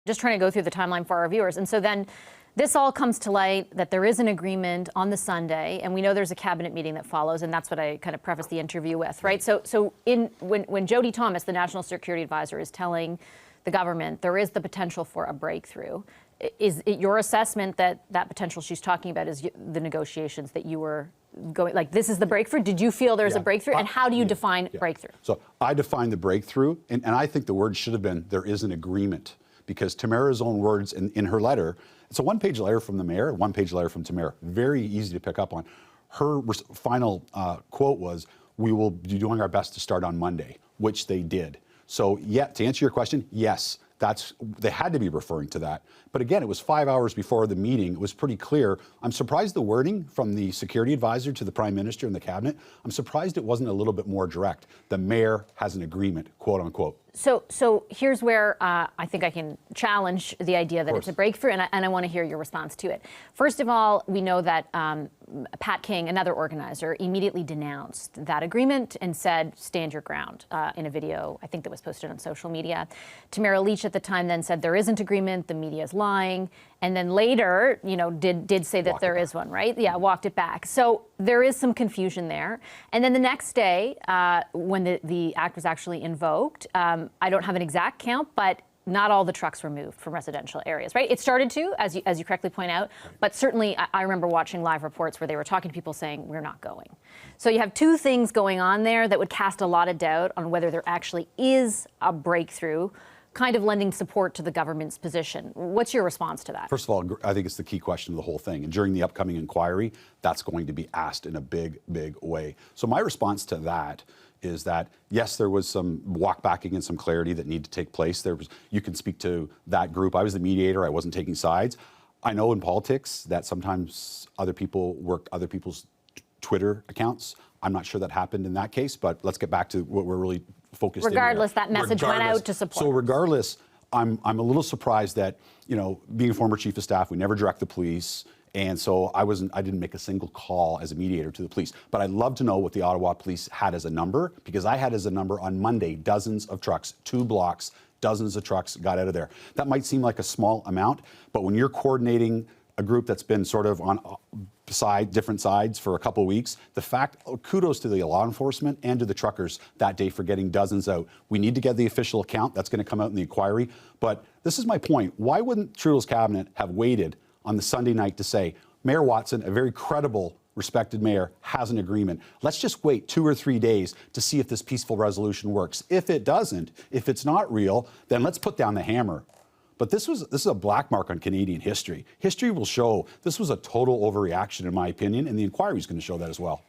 just trying to go through the timeline for our viewers. And so then this all comes to light that there is an agreement on the Sunday, and we know there's a cabinet meeting that follows, and that's what I kind of prefaced the interview with, right? So when Jody Thomas, the National Security Advisor, is telling the government there is the potential for a breakthrough, is it your assessment that that potential she's talking about is the negotiations that you were going, like, this is the breakthrough? Did you feel there's a breakthrough? And how do you define breakthrough? So I define the breakthrough, and I think the word should have been there is an agreement, because Tamara's own words in her letter, it's a one-page letter from the mayor, a one-page letter from Tamara, very easy to pick up on. Her final quote was, "We will be doing our best to start on Monday," which they did. So yeah, to answer your question, yes, they had to be referring to that. But again, it was 5 hours before the meeting. It was pretty clear. I'm surprised the wording from the security advisor to the prime minister and the cabinet, I'm surprised it wasn't a little bit more direct. The mayor has an agreement, quote unquote. So here's where I think I can challenge the idea that it's a breakthrough, and I want to hear your response to it. First of all, we know that Pat King, another organizer, immediately denounced that agreement and said, stand your ground, in a video, I think, that was posted on social media. Tamara Lich at the time then said there isn't agreement, the media is lying, and then later, you know, did say that there is one, right? Yeah, walked it back. So there is some confusion there. And then the next day, when the act was actually invoked, I don't have an exact count, but not all the trucks were moved from residential areas, right? It started to, as you correctly point out, but certainly I remember watching live reports where they were talking to people saying, we're not going. So you have two things going on there that would cast a lot of doubt on whether there actually is a breakthrough, kind of lending support to the government's position. What's your response to that? First of all, I think it's the key question of the whole thing. And during the upcoming inquiry, that's going to be asked in a big, big way. So my response to that is that, yes, there was some walk-backing and some clarity that needed to take place. You can speak to that group. I was the mediator. I wasn't taking sides. I know in politics that sometimes other people work other people's Twitter accounts. I'm not sure that happened in that case, but let's get back to what we're really focused on. Regardless, that message went out to support. So regardless, I'm a little surprised that, you know, being a former chief of staff, we never direct the police. And so I didn't make a single call as a mediator to the police. But I'd love to know what the Ottawa police had as a number, because I had as a number on Monday, dozens of trucks, 2 blocks, dozens of trucks got out of there. That might seem like a small amount, but when you're coordinating a group that's been sort of on different sides for a couple of weeks, kudos to the law enforcement and to the truckers that day for getting dozens out. We need to get the official account. That's going to come out in the inquiry. But this is my point. Why wouldn't Trudeau's cabinet have waited on the Sunday night to say, Mayor Watson, a very credible, respected mayor, has an agreement. Let's just wait 2 or 3 days to see if this peaceful resolution works. If it doesn't, if it's not real, then let's put down the hammer. But this is a black mark on Canadian history. History will show this was a total overreaction, in my opinion, and the inquiry is going to show that as well.